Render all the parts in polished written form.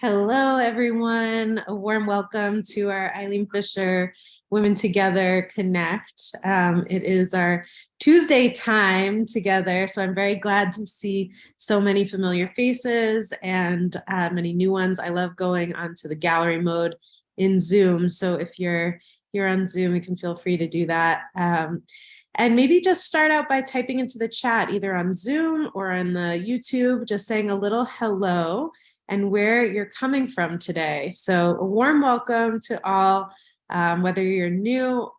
Hello, everyone. A warm welcome to our Eileen Fisher Women Together Connect. It is our Tuesday time together, so I'm very glad to see so many familiar faces and many new ones. I love going onto the gallery mode in Zoom, so if you're here on Zoom, you can feel free to do that. And maybe just start out by typing into the chat, either on Zoom or on the YouTube, just saying a little hello and where you're coming from today. So a warm welcome to all, whether you're new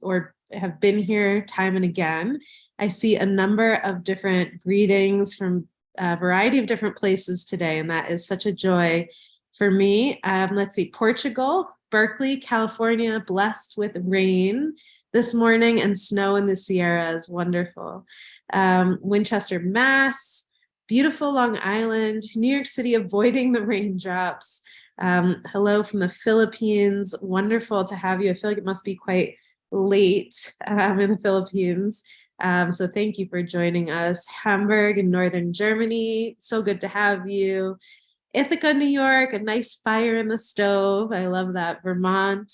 or have been here time and again. I see a number of different greetings from a variety of different places today, and that is such a joy for me. Let's see, Portugal, Berkeley, California, blessed with rain this morning and snow in the Sierras, wonderful. Winchester, Mass, beautiful Long Island, New York City, avoiding the raindrops. Hello from the Philippines. Wonderful to have you. I feel like it must be quite late in the Philippines. So thank you for joining us. Hamburg in Northern Germany. So good to have you. Ithaca, New York, a nice fire in the stove. I love that. Vermont.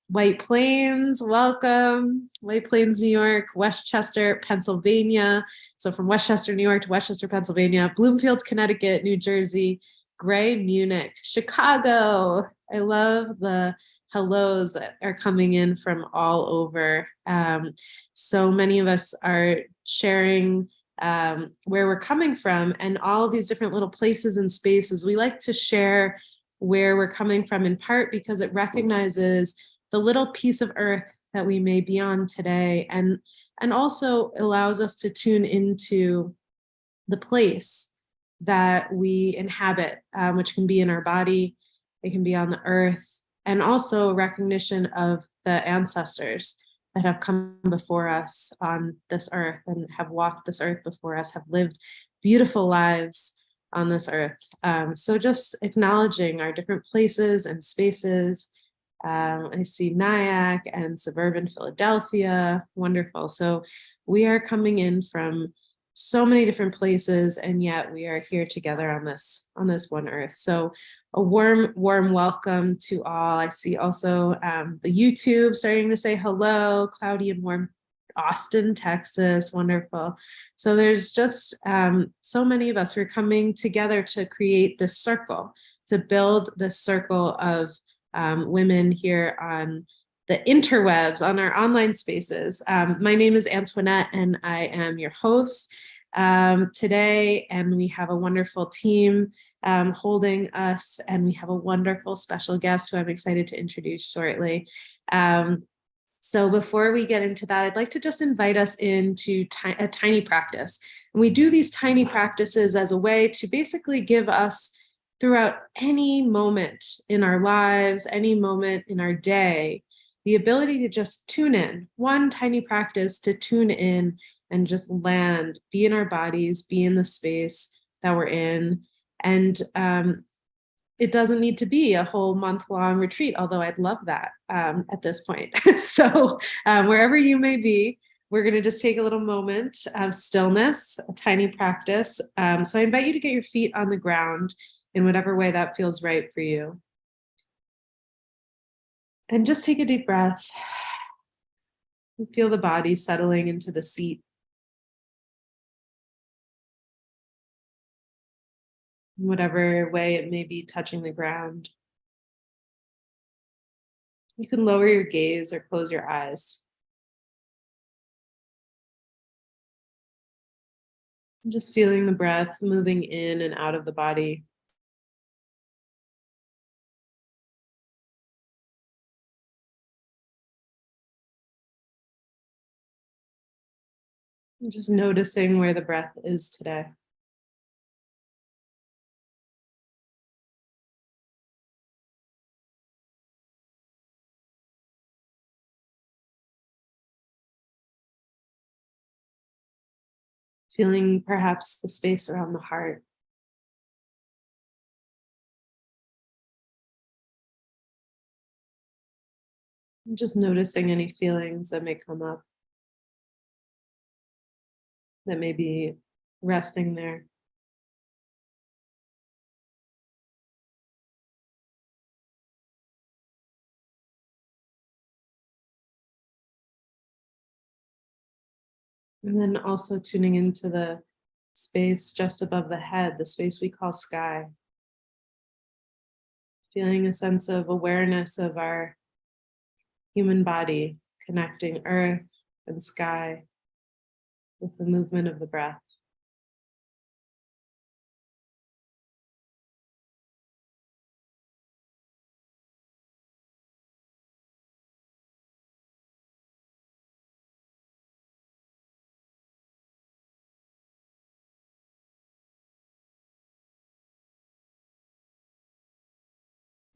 White Plains, welcome. White Plains, New York, Westchester, Pennsylvania. So from Westchester, New York to Westchester, Pennsylvania, Bloomfield, Connecticut, New Jersey, Gray, Munich, Chicago. I love the hellos that are coming in from all over. So many of us are sharing where we're coming from, and all these different little places and spaces. We like to share where we're coming from, in part because it recognizes the little piece of earth that we may be on today, and also allows us to tune into the place that we inhabit, which can be in our body, it can be on the earth, and also recognition of the ancestors that have come before us on this earth and have walked this earth before us, have lived beautiful lives on this earth. So just acknowledging our different places and spaces. I see Nyack and suburban Philadelphia, wonderful. So we are coming in from so many different places, and yet we are here together on this one earth. So a warm welcome to all. I see also the YouTube starting to say hello, cloudy and warm Austin, Texas, wonderful. So there's just so many of us who are coming together to create this circle, to build this circle of women here on the interwebs, on our online spaces. My name is Antoinette, and I am your host today, and we have a wonderful team holding us, and we have a wonderful special guest who I'm excited to introduce shortly. So before we get into that, I'd like to just invite us into a tiny practice. And we do these tiny practices as a way to basically give us, throughout any moment in our lives, any moment in our day, the ability to just tune in, one tiny practice to tune in and just land, be in our bodies, be in the space that we're in. And it doesn't need to be a whole month-long retreat, although I'd love that at this point. So wherever you may be, we're going to just take a little moment of stillness, a tiny practice. So I invite you to get your feet on the ground in whatever way that feels right for you. And just take a deep breath. And feel the body settling into the seat. In whatever way it may be touching the ground. You can lower your gaze or close your eyes. And just feeling the breath moving in and out of the body. And just noticing where the breath is today. Feeling perhaps the space around the heart. And just noticing any feelings that may come up, that may be resting there. And then also tuning into the space just above the head, the space we call sky. Feeling a sense of awareness of our human body, connecting earth and sky with the movement of the breath.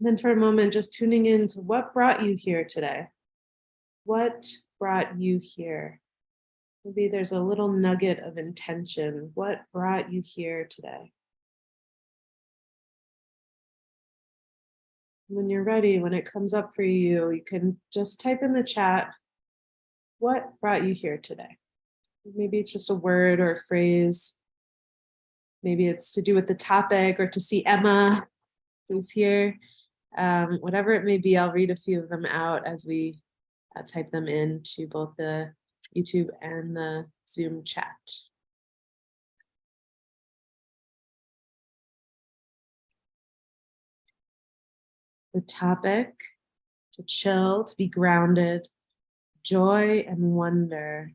Then for a moment, just tuning into what brought you here today. What brought you here? Maybe there's a little nugget of intention. What brought you here today? When you're ready, when it comes up for you, you can just type in the chat, what brought you here today? Maybe it's just a word or a phrase. Maybe it's to do with the topic or to see Emma who's here. Whatever it may be, I'll read a few of them out as we type them into both the YouTube and the Zoom chat. The topic: to chill, to be grounded, joy and wonder,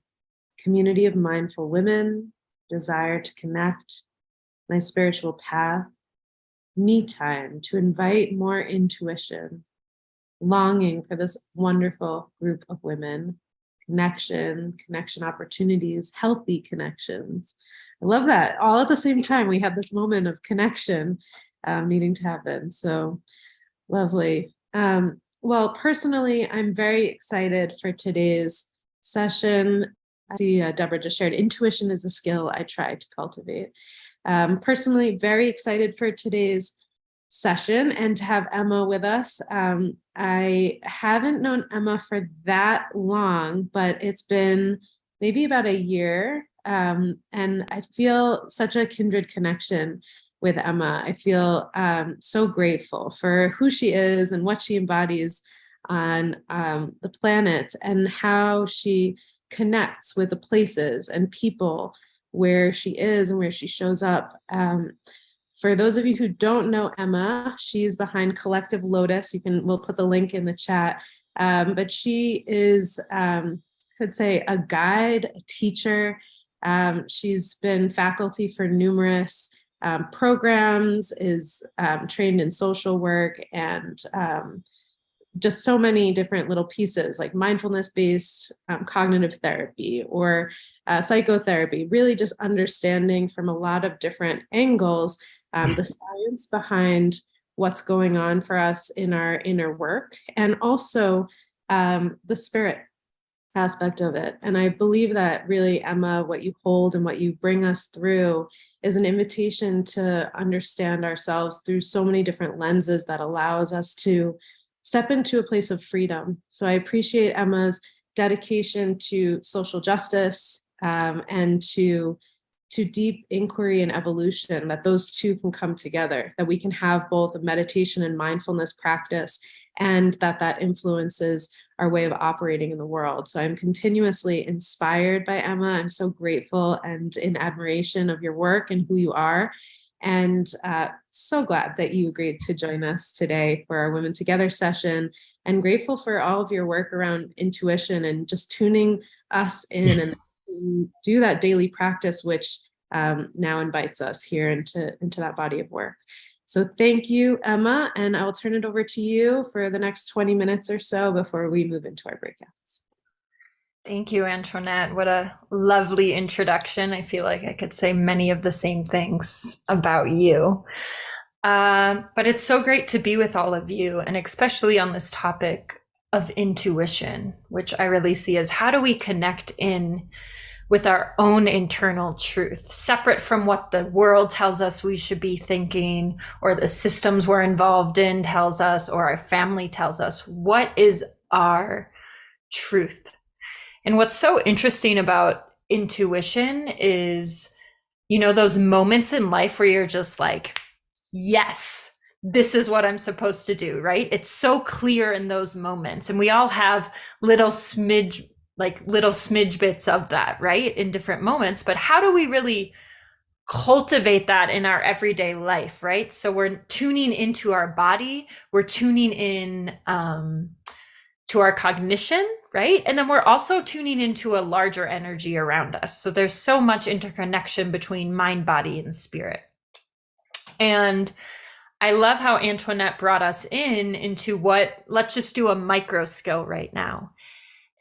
community of mindful women, desire to connect, my spiritual path, me time, to invite more intuition, longing for this wonderful group of women, connection opportunities, healthy connections. I love that. All at the same time, we have this moment of connection needing to happen. So lovely. Well, personally, I'm very excited for today's session. I see Deborah just shared, intuition is a skill I try to cultivate. Personally, very excited for today's session and to have Emma with us. I haven't known Emma for that long, but it's been maybe about a year. And I feel such a kindred connection with Emma. I feel so grateful for who she is and what she embodies on the planet and how she connects with the places and people where she is and where she shows up. For those of you who don't know Emma, she's behind Collective Lotus. We'll put the link in the chat. But she is, I'd say, a guide, a teacher. She's been faculty for numerous programs, is trained in social work, and just so many different little pieces like mindfulness-based cognitive therapy or psychotherapy, really just understanding from a lot of different angles the science behind what's going on for us in our inner work, and also the spirit aspect of it. And I believe that really, Emma, what you hold and what you bring us through is an invitation to understand ourselves through so many different lenses that allows us to step into a place of freedom. So I appreciate Emma's dedication to social justice and to deep inquiry and evolution, that those two can come together, that we can have both a meditation and mindfulness practice, and that influences our way of operating in the world. So I'm continuously inspired by Emma. I'm so grateful and in admiration of your work and who you are. And so glad that you agreed to join us today for our Women Together session, and grateful for all of your work around intuition and just tuning us in and do that daily practice, which now invites us here into that body of work. So thank you, Emma, and I will turn it over to you for the next 20 minutes or so before we move into our breakouts. Thank you, Antoinette. What a lovely introduction. I feel like I could say many of the same things about you. But it's so great to be with all of you, and especially on this topic of intuition, which I really see as how do we connect in with our own internal truth, separate from what the world tells us we should be thinking, or the systems we're involved in tells us, or our family tells us. What is our truth? And what's so interesting about intuition is, you know, those moments in life where you're just like, yes, this is what I'm supposed to do, right? It's so clear in those moments. And we all have little smidge like little smidge bits of that, right? In different moments. But how do we really cultivate that in our everyday life, right? So we're tuning into our body, we're tuning in to our cognition, right? And then we're also tuning into a larger energy around us. So there's so much interconnection between mind, body, and spirit. And I love how Antoinette brought us into what, let's just do a micro skill right now.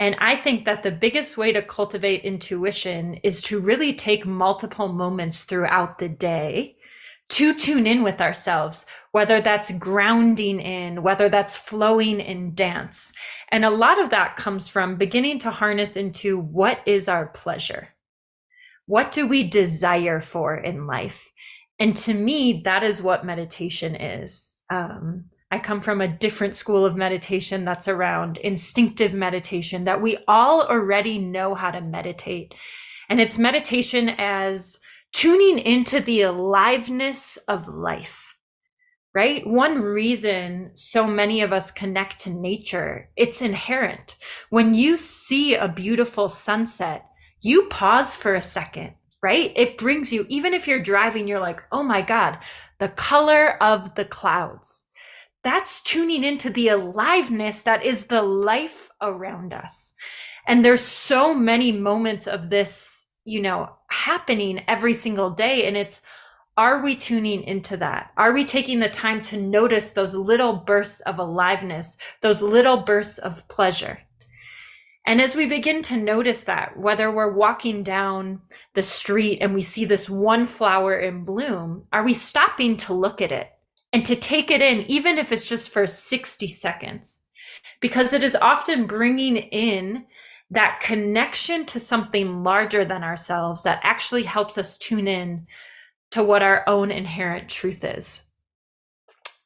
And I think that the biggest way to cultivate intuition is to really take multiple moments throughout the day to tune in with ourselves, whether that's grounding in, whether that's flowing in dance. And a lot of that comes from beginning to harness into what is our pleasure? What do we desire for in life? And to me, that is what meditation is. I come from a different school of meditation that's around instinctive meditation, that we all already know how to meditate. And it's meditation as tuning into the aliveness of life, right? One reason so many of us connect to nature, it's inherent. When you see a beautiful sunset, you pause for a second, right? It brings you, even if you're driving, you're like, oh my God, the color of the clouds. That's tuning into the aliveness that is the life around us. And there's so many moments of this, happening every single day. And it's, are we tuning into that? Are we taking the time to notice those little bursts of aliveness, those little bursts of pleasure? And as we begin to notice that, whether we're walking down the street and we see this one flower in bloom, are we stopping to look at it and to take it in, even if it's just for 60 seconds? Because it is often bringing in that connection to something larger than ourselves that actually helps us tune in to what our own inherent truth is.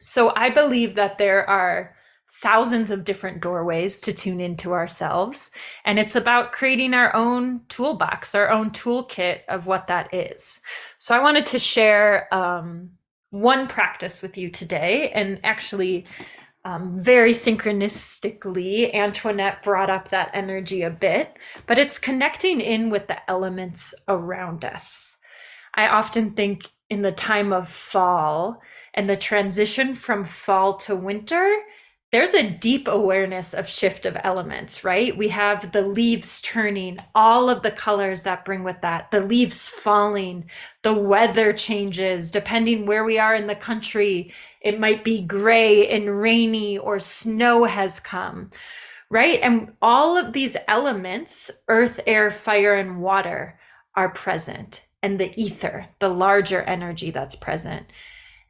So I believe that there are thousands of different doorways to tune into ourselves. And it's about creating our own toolbox, our own toolkit of what that is. So I wanted to share one practice with you today. And actually, very synchronistically, Antoinette brought up that energy a bit, but it's connecting in with the elements around us. I often think in the time of fall and the transition from fall to winter, there's a deep awareness of shift of elements, right? We have the leaves turning, all of the colors that bring with that, the leaves falling, the weather changes, depending where we are in the country. It might be gray and rainy, or snow has come, right? And all of these elements, earth, air, fire, and water, are present. And the ether, the larger energy that's present.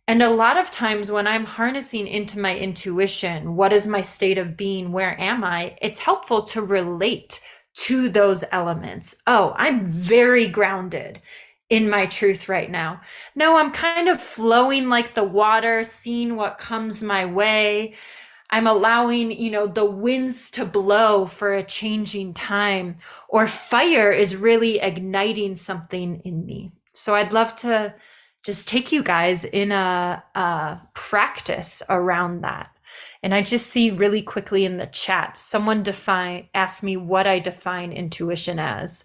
And a lot of times when I'm harnessing into my intuition, what is my state of being? Where am I? It's helpful to relate to those elements. Oh, I'm very grounded in my truth right now. No, I'm kind of flowing like the water, seeing what comes my way. I'm allowing, the winds to blow for a changing time, or fire is really igniting something in me. So I'd love to just take you guys in a practice around that. And I just see really quickly in the chat, someone asked me what I define intuition as.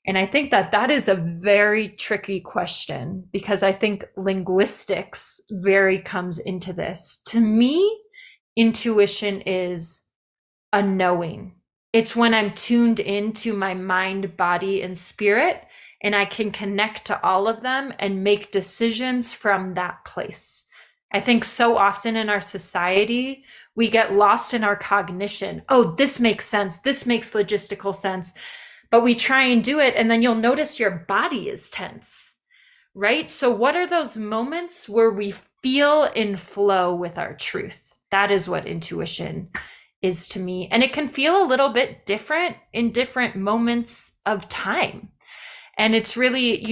And I think that is a very tricky question, because I think linguistics comes into this. To me, intuition is a knowing. It's when I'm tuned into my mind, body, and spirit, and I can connect to all of them and make decisions from that place. I think so often in our society, we get lost in our cognition. Oh, this makes sense. This makes logistical sense. But we try and do it, and then you'll notice your body is tense, right? So what are those moments where we feel in flow with our truth? That is what intuition is to me. And it can feel a little bit different in different moments of time. And it's really,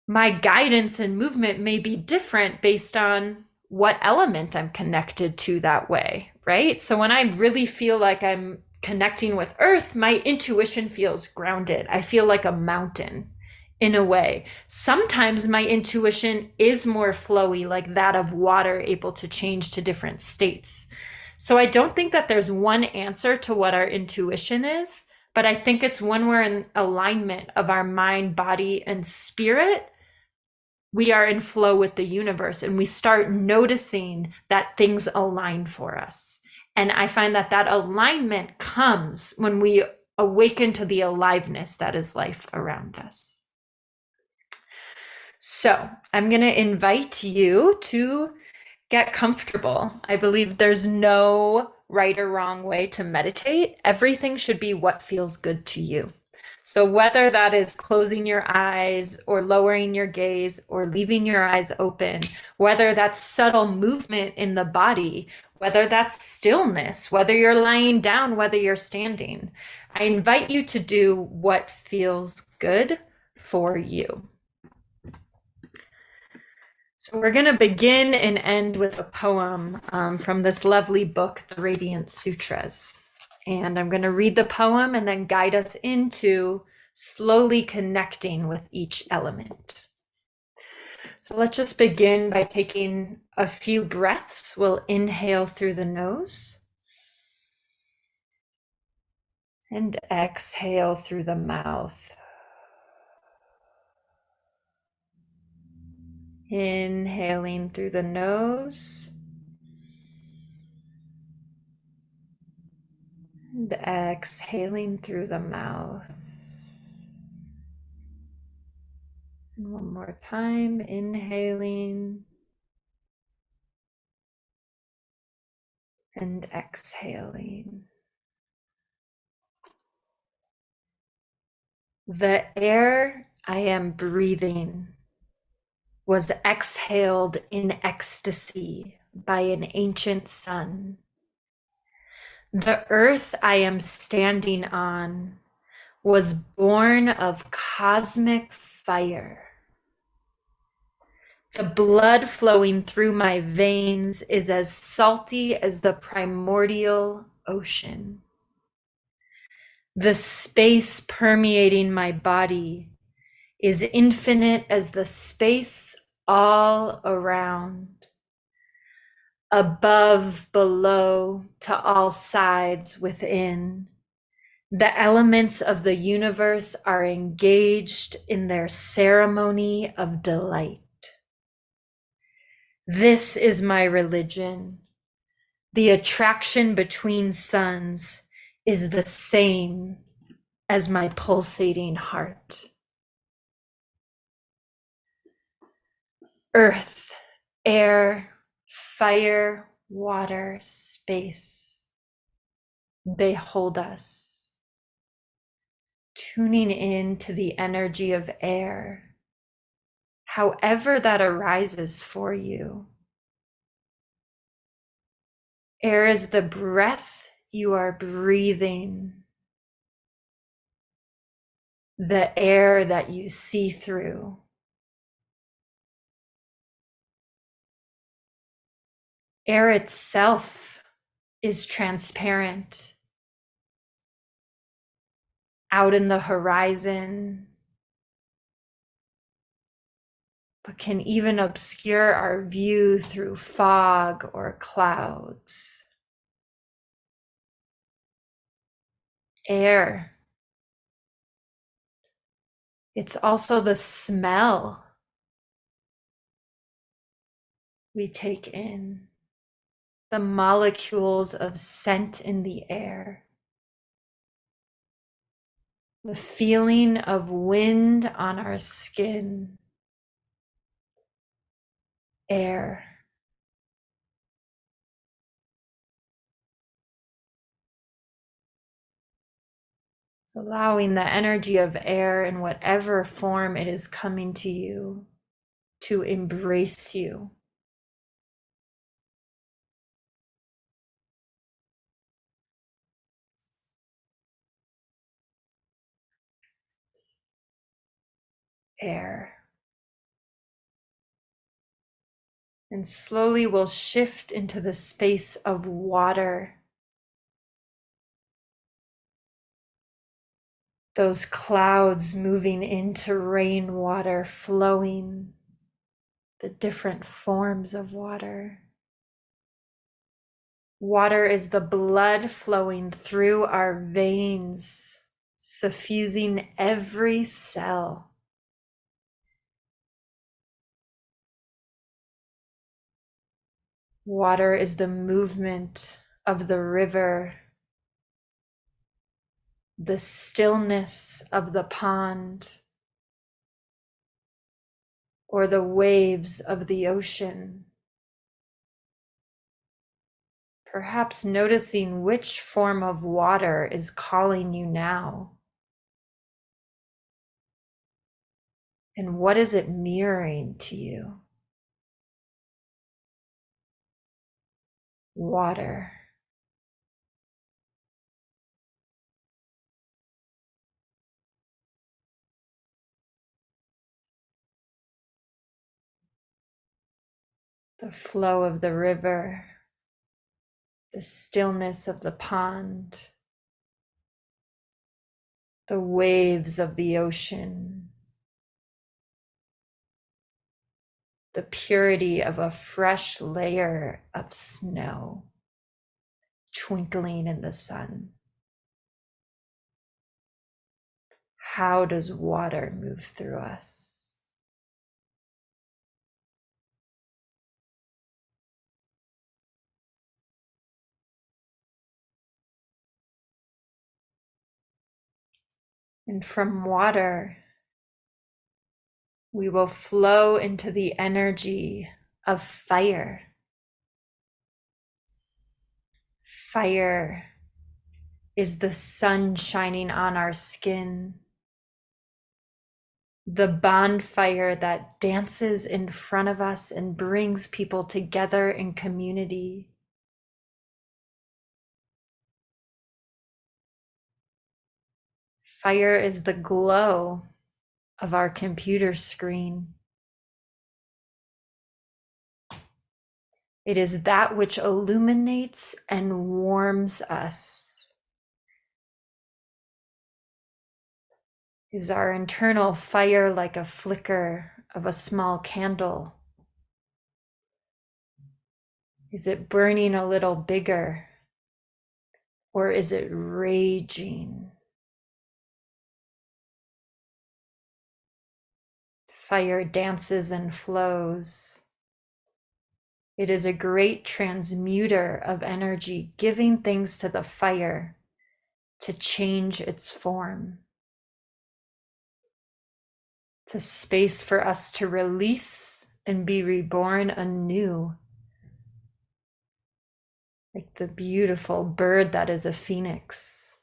my guidance and movement may be different based on what element I'm connected to that way, right? So when I really feel like I'm connecting with earth, my intuition feels grounded. I feel like a mountain in a way. Sometimes my intuition is more flowy, like that of water, able to change to different states. So I don't think that there's one answer to what our intuition is, but I think it's when we're in alignment of our mind, body, and spirit, we are in flow with the universe and we start noticing that things align for us. And I find that that alignment comes when we awaken to the aliveness that is life around us. So I'm going to invite you to get comfortable. I believe there's no right or wrong way to meditate. Everything should be what feels good to you. So whether that is closing your eyes or lowering your gaze or leaving your eyes open, whether that's subtle movement in the body, whether that's stillness, whether you're lying down, whether you're standing, I invite you to do what feels good for you. So we're going to begin and end with a poem from this lovely book, The Radiant Sutras. And I'm going to read the poem and then guide us into slowly connecting with each element. So let's just begin by taking a few breaths. We'll inhale through the nose and exhale through the mouth. Inhaling through the nose and exhaling through the mouth. And one more time, inhaling and exhaling. The air I am breathing was exhaled in ecstasy by an ancient sun. The earth I am standing on was born of cosmic fire. The blood flowing through my veins is as salty as the primordial ocean. The space permeating my body is infinite as the space all around. Above, below, to all sides within. The elements of the universe are engaged in their ceremony of delight. This is my religion. The attraction between suns is the same as my pulsating heart. Earth, air, fire, water, space. They hold us. Tuning in to the energy of air, however that arises for you. Air is the breath you are breathing, the air that you see through. Air itself is transparent. Out in the horizon, but can even obscure our view through fog or clouds. Air. It's also the smell we take in, the molecules of scent in the air, the feeling of wind on our skin. Air. Allowing the energy of air in whatever form it is coming to you to embrace you. Air. And slowly we'll shift into the space of water. Those clouds moving into rainwater, flowing, the different forms of water. Water is the blood flowing through our veins, suffusing every cell. Water is the movement of the river, the stillness of the pond, or the waves of the ocean. Perhaps noticing which form of water is calling you now. And what is it mirroring to you? Water. The flow of the river, the stillness of the pond, the waves of the ocean, the purity of a fresh layer of snow twinkling in the sun. How does water move through us? And from water, we will flow into the energy of fire. Fire is the sun shining on our skin, the bonfire that dances in front of us and brings people together in community. Fire is the glow of our computer screen. It is that which illuminates and warms us. Is our internal fire like a flicker of a small candle? Is it burning a little bigger, or is it raging? Fire dances and flows. It is a great transmuter of energy, giving things to the fire to change its form. It's a space for us to release and be reborn anew, like the beautiful bird that is a phoenix,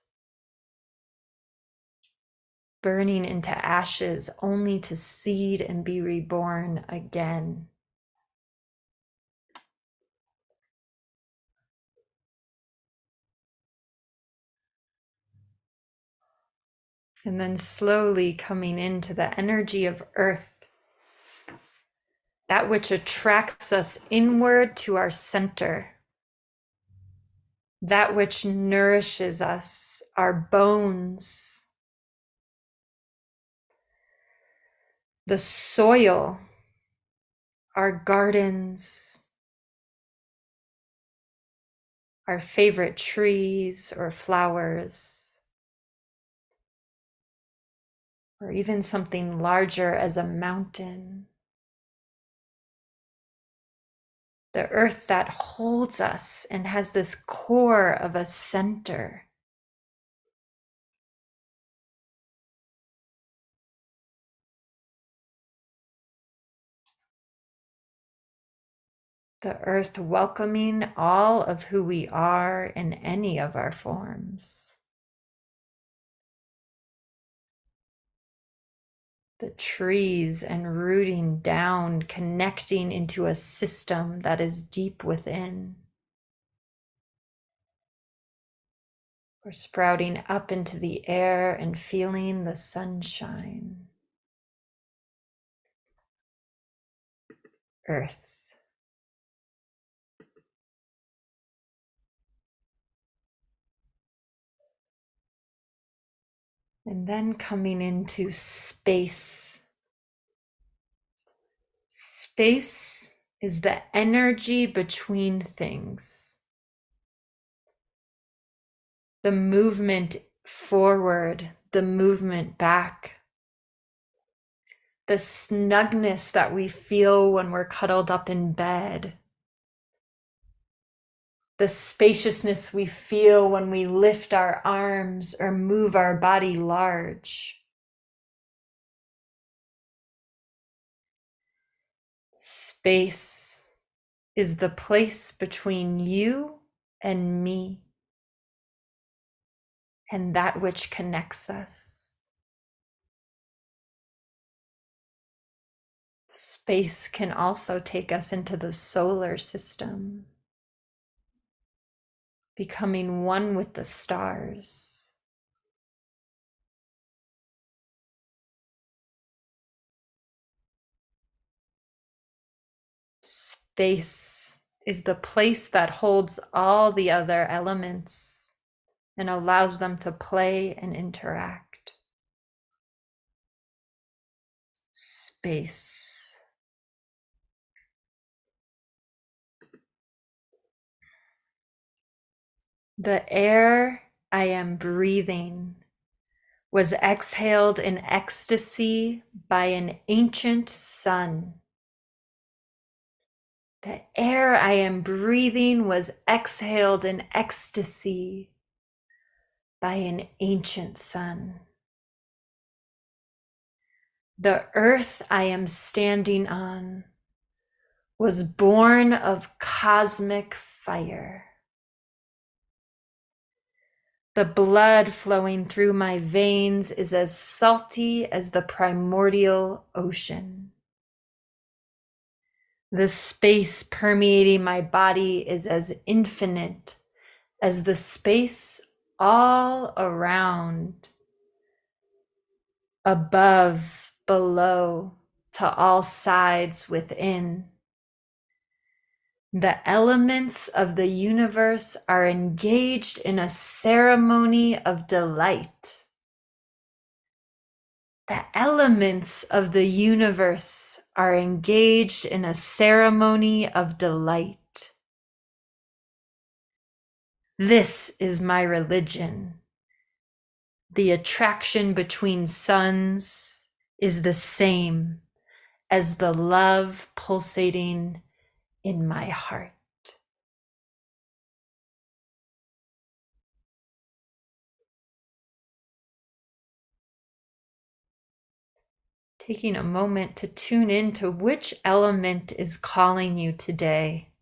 burning into ashes only to seed and be reborn again. And then slowly coming into the energy of earth, that which attracts us inward to our center, that which nourishes us, our bones, the soil, our gardens, our favorite trees or flowers, or even something larger as a mountain. The earth that holds us and has this core of a center. The earth welcoming all of who we are in any of our forms. The trees and rooting down, connecting into a system that is deep within. Or sprouting up into the air and feeling the sunshine. Earth. And then coming into space. Space is the energy between things. the movement forward, the movement back, the snugness that we feel when we're cuddled up in bed, the spaciousness we feel when we lift our arms or move our body large. Space is the place between you and me and that which connects us. Space can also take us into the solar system, becoming one with the stars. Space is the place that holds all the other elements and allows them to play and interact. Space. The air I am breathing was exhaled in ecstasy by an ancient sun. The air I am breathing was exhaled in ecstasy by an ancient sun. The earth I am standing on was born of cosmic fire. The blood flowing through my veins is as salty as the primordial ocean. The space permeating my body is as infinite as the space all around, above, below, to all sides within. The elements of the universe are engaged in a ceremony of delight. The elements of the universe are engaged in a ceremony of delight. This is my religion. The attraction between suns is the same as the love pulsating in my heart. Taking a moment to tune in to which element is calling you today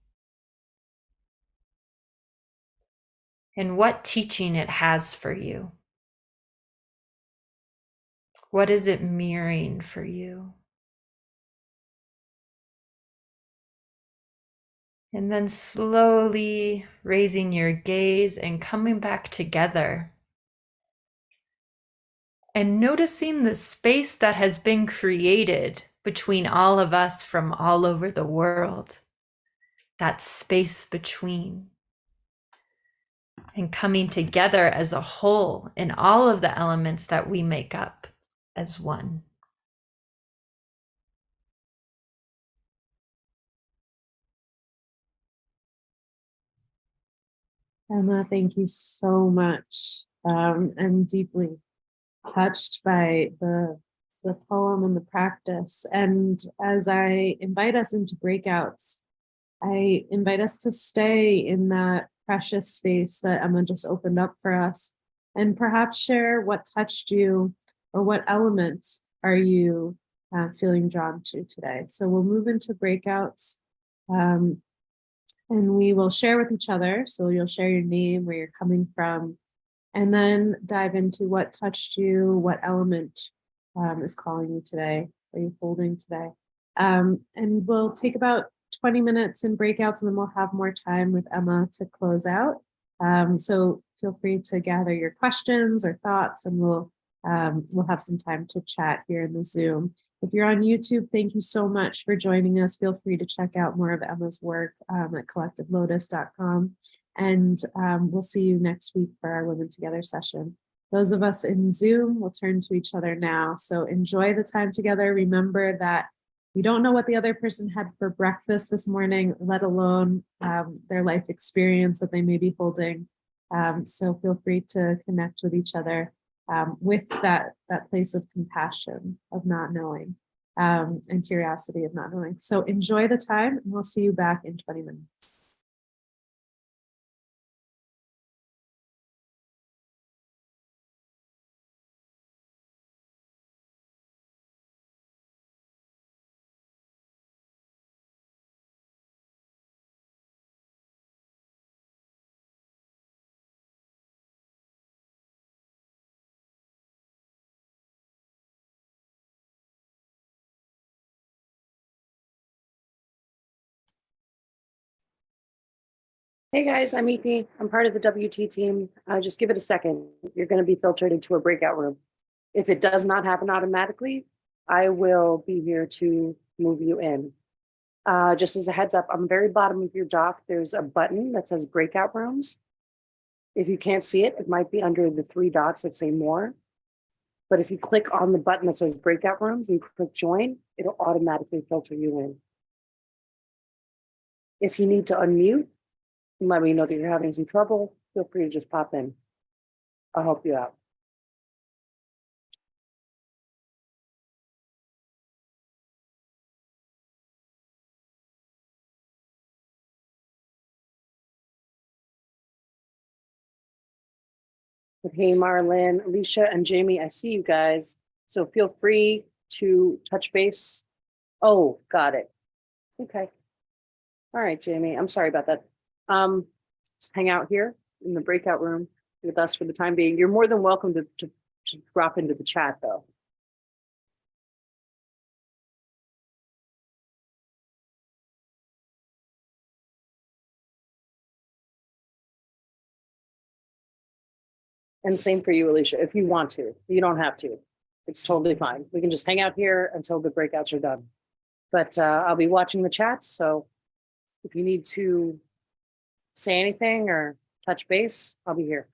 and what teaching it has for you. What is it mirroring for you? And then slowly raising your gaze and coming back together and noticing the space that has been created between all of us from all over the world, that space between, and coming together as a whole in all of the elements that we make up as one. Emma, thank you so much. I'm deeply touched by the poem and the practice. And as I invite us into breakouts, I invite us to stay in that precious space that Emma just opened up for us, and perhaps share what touched you or what element are you feeling drawn to today. So we'll move into breakouts. And we will share with each other. So you'll share your name, where you're coming from, and then dive into what touched you, what element is calling you today, are you holding today. And we'll take about 20 minutes in breakouts, and then we'll have more time with Emma to close out. So feel free to gather your questions or thoughts, and we'll have some time to chat here in the Zoom. If you're on YouTube, thank you so much for joining us. Feel free to check out more of Emma's work at collectivelotus.com. And we'll see you next week for our Women Together session. Those of us in Zoom will turn to each other now. So enjoy the time together. Remember that we don't know what the other person had for breakfast this morning, let alone their life experience that they may be holding. So feel free to connect with each other with that place of compassion, of not knowing, and curiosity of not knowing. So enjoy the time, and we'll see you back in 20 minutes. Hey guys, I'm EP. I'm part of the WT team. Just give it a second. You're going to be filtered into a breakout room. If it does not happen automatically, I will be here to move you in. Just as a heads up, on the very bottom of your dock, there's a button that says breakout rooms. If you can't see it, it might be under the 3 dots that say more. But if you click on the button that says breakout rooms and click join, it'll automatically filter you in. If you need to unmute, and let me know that you're having some trouble, feel free to just pop in. I'll help you out. But hey, Marlon, Alicia, and Jamie, I see you guys. So feel free to touch base. Oh, got it. Okay. All right, Jamie, I'm sorry about that. Just hang out here in the breakout room with us for the time being. You're more than welcome to drop into the chat though. And same for you, Alicia, if you want to. You don't have to. It's totally fine. We can just hang out here until the breakouts are done. But I'll be watching the chats, so if you need to say anything or touch base, I'll be here.